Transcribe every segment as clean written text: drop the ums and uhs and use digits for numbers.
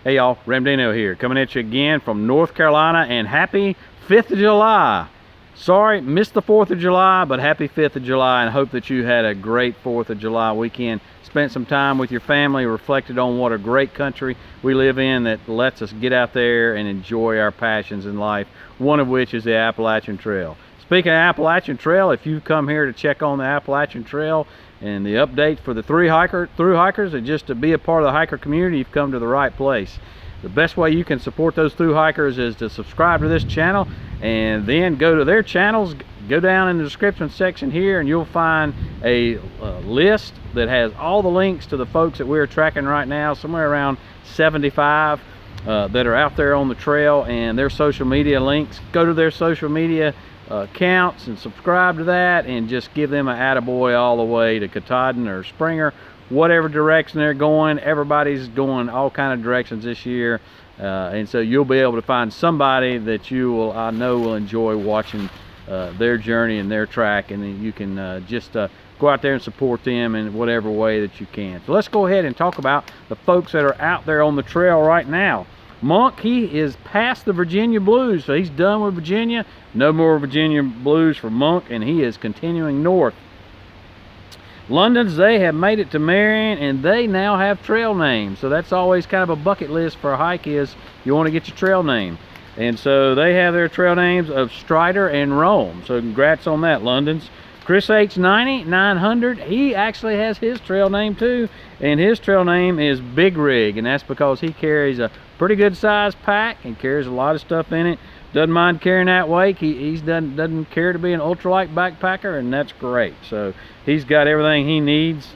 Hey y'all, Ramdino here, coming at you again from North Carolina, and happy 5th of July. Sorry, missed the 4th of July, but happy 5th of July, and hope that you had a great 4th of July weekend. Spent some time with your family, reflected on what a great country we live in that lets us get out there and enjoy our passions in life, one of which is the Appalachian Trail. Speaking of Appalachian Trail, if you've come here to check on the Appalachian Trail and the updates for the thru hikers, and just to be a part of the hiker community, you've come to the right place. The best way you can support those thru hikers is to subscribe to this channel and then go to their channels. Go down in the description section here and you'll find a list that has all the links to the folks that we're tracking right now, somewhere around 75 that are out there on the trail, and their social media links. Go to their social media accounts and subscribe to that, and just give them an attaboy all the way to Katahdin or Springer, whatever direction they're going. Everybody's going all kind of directions this year, and so you'll be able to find somebody that you will, I know, will enjoy watching their journey and their track, and then you can just go out there and support them in whatever way that you can. So let's go ahead and talk about the folks that are out there on the trail right now. Monk, he is past the Virginia Blues, so he's done with Virginia. No more Virginia Blues for Monk, and he is continuing north. London's, they have made it to Marion, and they now have trail names. So that's always kind of a bucket list for a hike, is you want to get your trail name. And so they have their trail names of Strider and Rome. So congrats on that, London's. Chris H90 900, he actually has his trail name too, and his trail name is Big Rig, and that's because he carries a pretty good sized pack and carries a lot of stuff in it. Doesn't mind carrying that weight. He doesn't care to be an ultralight backpacker, and that's great. So he's got everything he needs.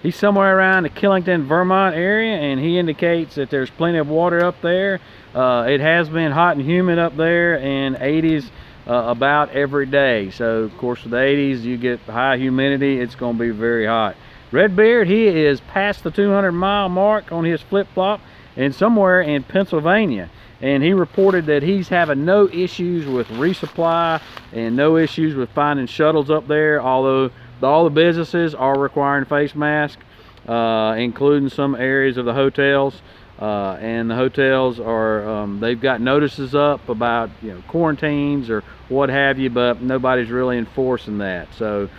He's somewhere around the Killington, Vermont area, and he indicates that there's plenty of water up there. It has been hot and humid up there, and 80s about every day. So of course with the 80s you get high humidity, it's going to be very hot. Redbeard, he is past the 200-mile mark on his flip-flop and somewhere in Pennsylvania, and he reported that he's having no issues with resupply and no issues with finding shuttles up there, although all the businesses are requiring face masks, including some areas of the hotels. And the hotels are, they've got notices up about, quarantines or what have you, but nobody's really enforcing that. So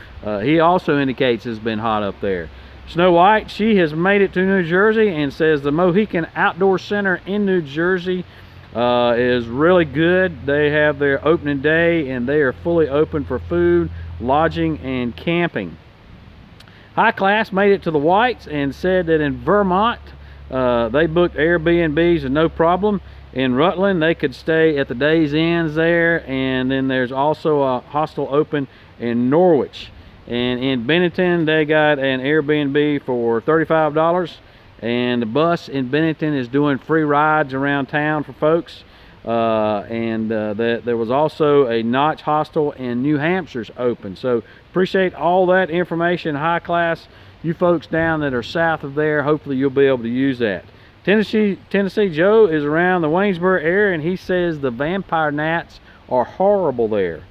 he also indicates it's been hot up there. Snow White, she has made it to New Jersey, and says the Mohican Outdoor Center in New Jersey is really good. They have their opening day, and they are fully open for food, lodging, and camping. High Class made it to the Whites and said that in Vermont, they booked Airbnbs and no problem. In Rutland, they could stay at the Days Inns there, and then there's also a hostel open in Norwich. And in Bennington, they got an Airbnb for $35, and the bus in Bennington is doing free rides around town for folks. There was also a Notch hostel in New Hampshire's open. So appreciate all that information, High Class. You folks down that are south of there, hopefully you'll be able to use that. Tennessee Joe is around the Waynesboro area, and he says the vampire gnats are horrible there.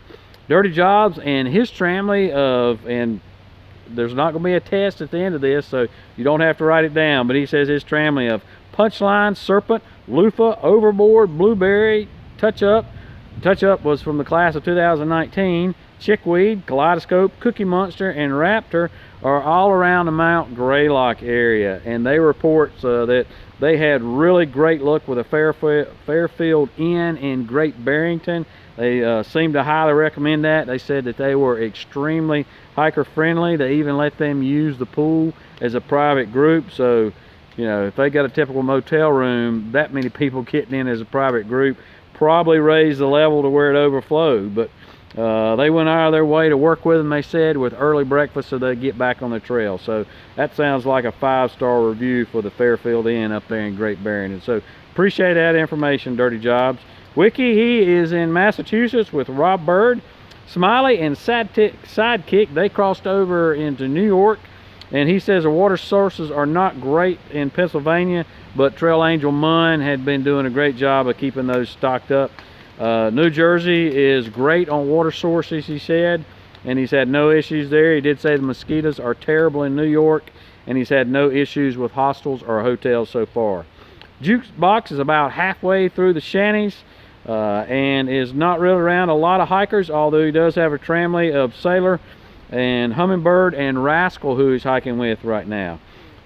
Dirty Jobs and his family and there's not going to be a test at the end of this, so you don't have to write it down, but he says his family of Punchline, Serpent, Loofah, Overboard, Blueberry, Touch Up. Touch Up was from the class of 2019. Chickweed, Kaleidoscope, Cookie Monster, and Raptor are all around the Mount Greylock area, and they report that they had really great luck with a Fairfield Inn in Great Barrington. They seem to highly recommend that. They said that they were extremely hiker friendly. They even let them use the pool as a private group. So if they got a typical motel room, that many people getting in as a private group probably raised the level to where it overflowed. But they went out of their way to work with them, they said, with early breakfast so they get back on the trail. So that sounds like a 5-star review for the Fairfield Inn up there in Great Barrington. So appreciate that information, Dirty Jobs. Wiki, he is in Massachusetts with Rob Bird. Smiley and Sidekick, they crossed over into New York, and he says the water sources are not great in Pennsylvania, but Trail Angel Munn had been doing a great job of keeping those stocked up. New Jersey is great on water sources, he said, and he's had no issues there. He did say the mosquitoes are terrible in New York, and he's had no issues with hostels or hotels so far. Jukebox is about halfway through the shanties and is not really around a lot of hikers, although he does have a tramley of Sailor and Hummingbird and Rascal who he's hiking with right now.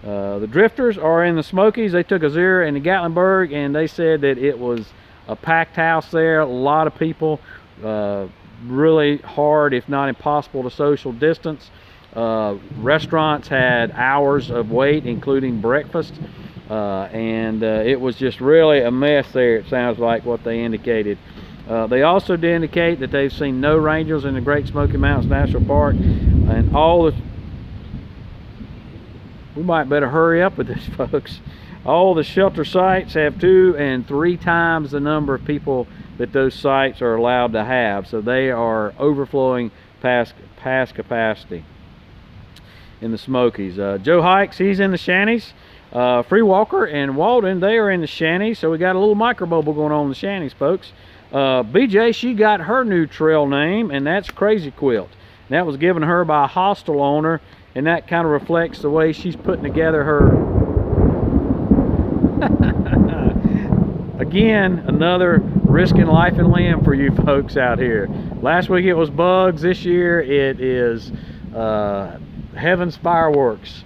The drifters are in the Smokies. They took a zero in the Gatlinburg, and they said that it was a packed house there, a lot of people, really hard, if not impossible, to social distance. Restaurants had hours of wait, including breakfast, and it was just really a mess there, it sounds like, what they indicated. They also did indicate that they've seen no rangers in the Great Smoky Mountains National Park, and we might better hurry up with this, folks. All the shelter sites have 2 and 3 times the number of people that those sites are allowed to have, so they are overflowing past capacity in the Smokies. Joe Hikes, he's in the shanties. Free Walker and Walden, they are in the shanties, so we got a little microbubble going on in the shanties, folks. BJ, she got her new trail name, and that's Crazy Quilt. And that was given her by a hostel owner, and that kind of reflects the way she's putting together her. Again, another risking life and limb for you folks out here. Last week it was bugs. This year it is heaven's fireworks.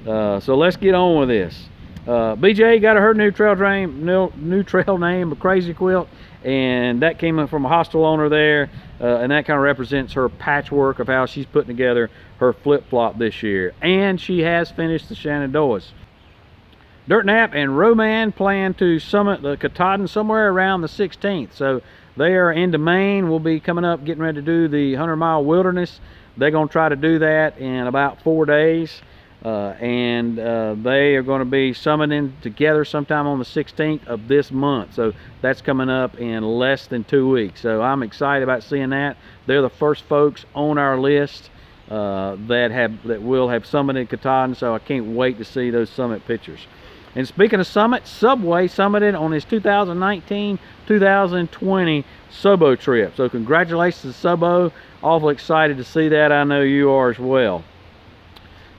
So let's get on with this. BJ got her new trail name, Crazy Quilt, and that came from a hostel owner there, and that kind of represents her patchwork of how she's putting together her flip-flop this year. And she has finished the Shenandoahs. Dirt Nap and Roman plan to summit the Katahdin somewhere around the 16th. So they are into Maine. We'll be coming up, getting ready to do the 100-mile wilderness. They're going to try to do that in about 4 days. And they are going to be summiting together sometime on the 16th of this month. So that's coming up in less than 2 weeks. So I'm excited about seeing that. They're the first folks on our list that will have summited Katahdin. So I can't wait to see those summit pictures. And speaking of summit, Subway summited on his 2019-2020 Subo trip. So congratulations to Subo. Awful excited to see that. I know you are as well.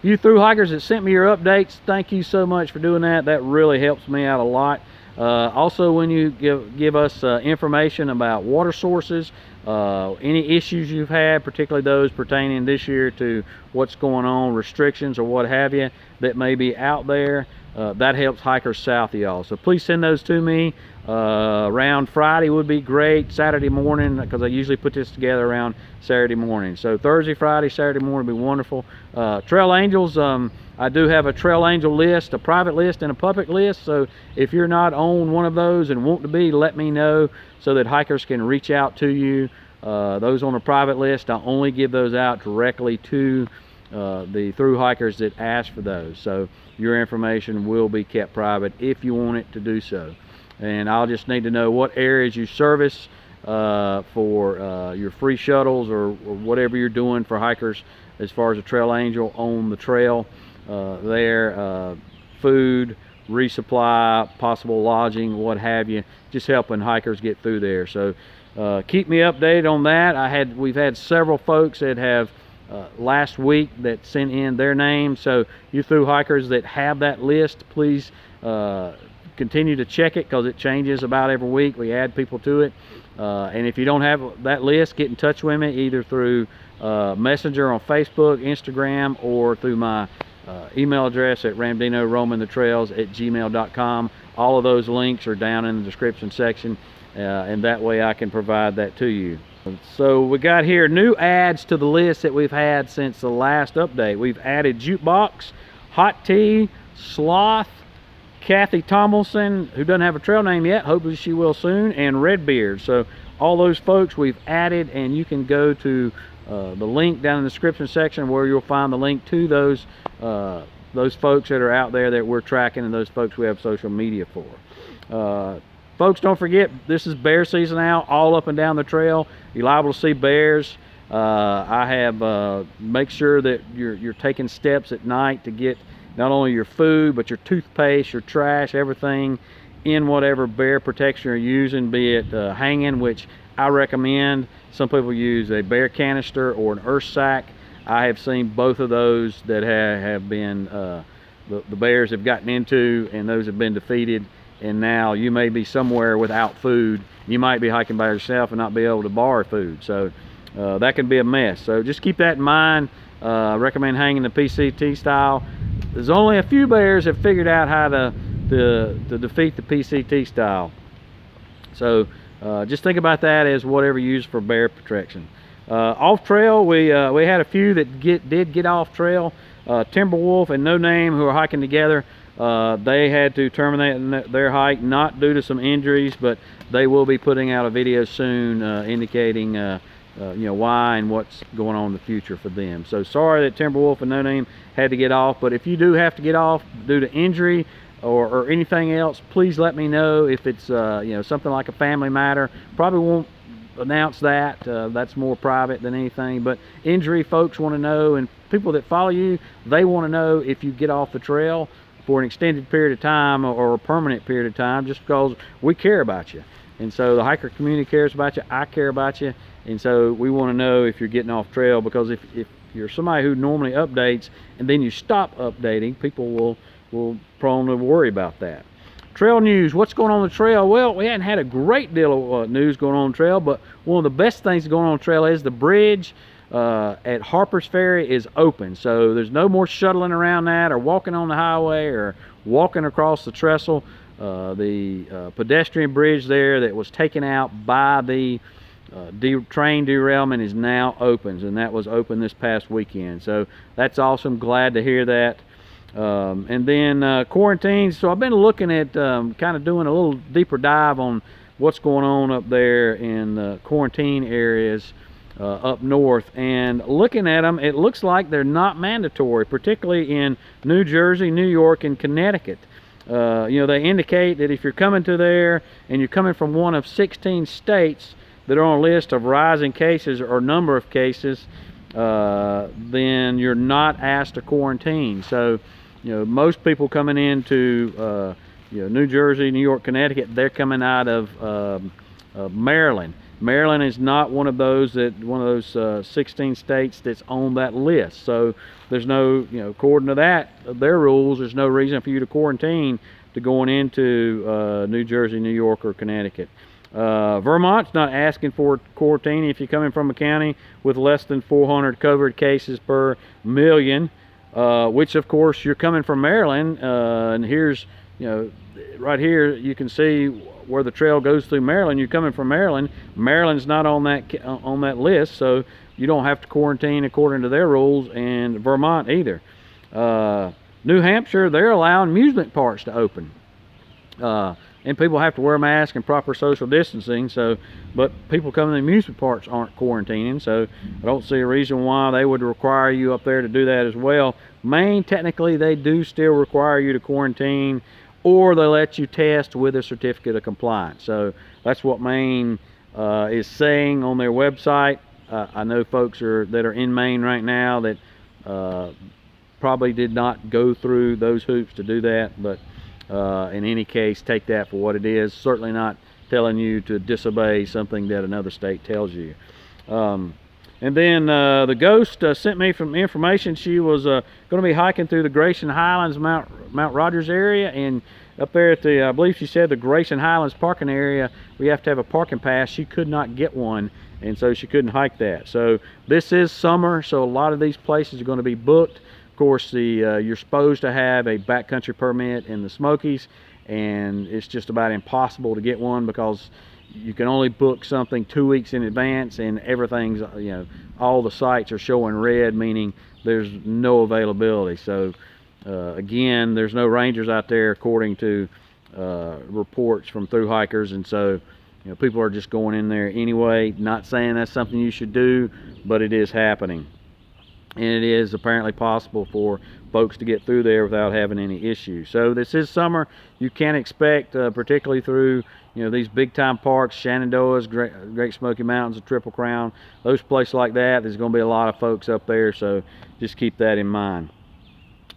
You thru hikers that sent me your updates, thank you so much for doing that. That really helps me out a lot. Also, when you give us information about water sources, any issues you've had, particularly those pertaining this year to what's going on, restrictions or what have you that may be out there, that helps hikers south of y'all. So please send those to me. Around Friday would be great. Saturday morning, because I usually put this together around Saturday morning. So Thursday, Friday, Saturday morning would be wonderful. Trail Angels, I do have a Trail Angel list, a private list and a public list. So if you're not on one of those and want to be, let me know so that hikers can reach out to you. Those on the private list, I only give those out directly to the thru hikers that ask for those. So your information will be kept private if you want it to do so. And I'll just need to know what areas you service for your free shuttles or whatever you're doing for hikers as far as a Trail Angel on the trail there. Food, resupply, possible lodging, what have you, just helping hikers get through there. So keep me updated on that. We've had several folks that have last week that sent in their names. So you thru hikers that have that list, please continue to check it, because it changes about every week. We add people to it, and if you don't have that list, get in touch with me either through Messenger on Facebook, Instagram, or through my email address at ramdinoroamingthetrails@gmail.com. All of those links are down in the description section, and that way I can provide that to you. So we got here new adds to the list that we've had since the last update. We've added Jukebox, Hot Tea, Sloth, Kathy Tomlinson, who doesn't have a trail name yet, hopefully she will soon, and Redbeard. So all those folks we've added, and you can go to the link down in the description section where you'll find the link to those folks that are out there that we're tracking, and those folks we have social media for. Folks, don't forget, this is bear season now, all up and down the trail. You're liable to see bears. I have make sure that you're taking steps at night to get not only your food, but your toothpaste, your trash, everything in whatever bear protection you're using, be it hanging, which I recommend. Some people use a bear canister or an earth sack. I have seen both of those that have been, the bears have gotten into, and those have been defeated. and now you may be somewhere without food. You might be hiking by yourself and not be able to borrow food, so that can be a mess. So just keep that in mind. I recommend hanging the PCT style. There's only a few bears have figured out how to defeat the PCT style. So just think about that as whatever you use for bear protection. Off trail, we had a few that did get off trail. Timberwolf and No Name, who are hiking together, they had to terminate their hike, not due to some injuries, but they will be putting out a video soon indicating you know, why and what's going on in the future for them. So sorry that Timberwolf and No Name had to get off, but if you do have to get off due to injury or anything else, please let me know. If it's you know, something like a family matter, probably won't announce that. That's more private than anything, but injury folks want to know, and people that follow you, they want to know if you get off the trail for an extended period of time or a permanent period of time, just because we care about you. And so the hiker community cares about you, I care about you, and so we want to know if you're getting off trail, because if you're somebody who normally updates and then you stop updating, people will prone to worry about that. Trail news, what's going on the trail? Well, we hadn't had a great deal of news going on the trail, but one of the best things going on the trail is the bridge at Harpers Ferry is open. So there's no more shuttling around that, or walking on the highway, or walking across the trestle. The pedestrian bridge there that was taken out by the train derailment is now open, and that was open this past weekend. So that's awesome, glad to hear that. And then quarantines. So I've been looking at kind of doing a little deeper dive on what's going on up there in quarantine areas up north, and looking at them, it looks like they're not mandatory, particularly in New Jersey, New York, and Connecticut. You know, they indicate that if you're coming to there and you're coming from one of 16 states that are on a list of rising cases or number of cases, then you're not asked to quarantine. So, you know, most people coming into you know, New Jersey, New York, Connecticut, they're coming out of Maryland. Maryland is not one of those 16 states that's on that list. So there's no, you know, according to their rules, there's no reason for you to quarantine to going into New Jersey, New York, or Connecticut. Vermont's not asking for quarantine if you're coming from a county with less than 400 covered cases per million, which of course you're coming from Maryland, and here's, you know, right here you can see where the trail goes through Maryland. You're coming from Maryland. Maryland's not on that list, so you don't have to quarantine according to their rules, and Vermont either. New Hampshire, they're allowing amusement parks to open. And people have to wear masks and proper social distancing, so, but people coming to amusement parks aren't quarantining, so I don't see a reason why they would require you up there to do that as well. Maine, technically, they do still require you to quarantine, or they let you test with a certificate of compliance. So that's what Maine is saying on their website. I know folks that are in Maine right now that probably did not go through those hoops to do that, but in any case, take that for what it is. Certainly not telling you to disobey something that another state tells you. And then the Ghost sent me some information. She was going to be hiking through the Grayson Highlands, Mount Rogers area, and up there at the, I believe she said, the Grayson Highlands parking area, we have to have a parking pass. She could not get one, and so she couldn't hike that. So this is summer, so a lot of these places are going to be booked. Of course, you're supposed to have a backcountry permit in the Smokies, and it's just about impossible to get one because you can only book something 2 weeks in advance, and everything's, you know, all the sites are showing red, meaning there's no availability. So again, there's no rangers out there according to reports from thru hikers, and so, you know, people are just going in there anyway. Not saying that's something you should do, but it is happening, and it is apparently possible for folks to get through there without having any issues. So this is summer. You can expect, particularly through, you know, these big time parks, Shenandoah's, Great Smoky Mountains, the Triple Crown, those places like that, there's going to be a lot of folks up there, so just keep that in mind.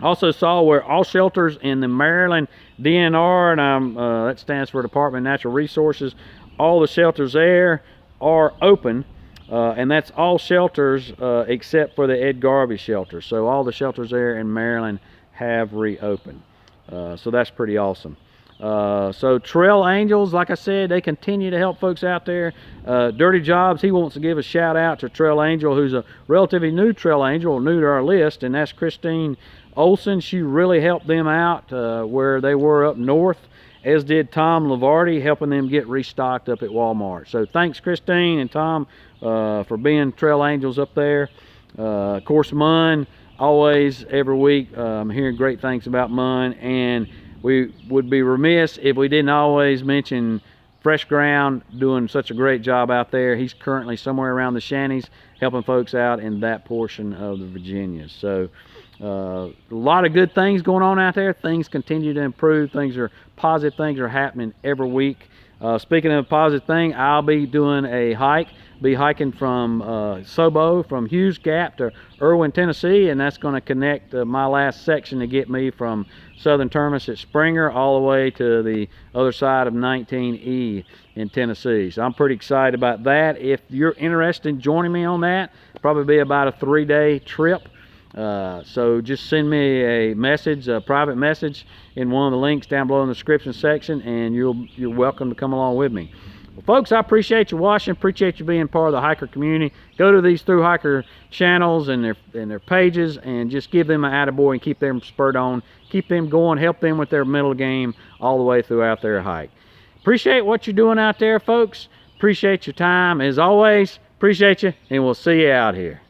Also saw where all shelters in the Maryland DNR, and that stands for Department of Natural Resources, all the shelters there are open, and that's all shelters except for the Ed Garvey shelter. So all the shelters there in Maryland have reopened. So that's pretty awesome. So Trail Angels, like I said, they continue to help folks out there. Dirty Jobs, he wants to give a shout out to Trail Angel, who's a relatively new Trail Angel, new to our list, and that's Christine Olson. She really helped them out where they were up north, as did Tom Lavardi, helping them get restocked up at Walmart. So thanks, Christine and Tom, for being Trail Angels up there. Of course, Munn, always, every week, I'm hearing great things about Munn, and we would be remiss if we didn't always mention Fresh Ground, doing such a great job out there. He's currently somewhere around the Shanties, helping folks out in that portion of the Virginias. So a lot of good things going on out there. Things continue to improve. Positive things are happening every week. Speaking of a positive thing, I'll be doing a hike. Be hiking from Sobo, from Hughes Gap to Irwin, Tennessee, and that's going to connect my last section to get me from Southern Terminus at Springer all the way to the other side of 19E in Tennessee. So I'm pretty excited about that. If you're interested in joining me on that, probably be about a 3-day trip. So just send me a message, a private message, in one of the links down below in the description section, and you're welcome to come along with me. Well, folks, I appreciate you watching, appreciate you being part of the hiker community. Go to these Thru Hiker channels and their pages, and just give them an attaboy and keep them spurred on, keep them going, help them with their mental game all the way throughout their hike. Appreciate what you're doing out there, folks. Appreciate your time. As always, appreciate you, and we'll see you out here.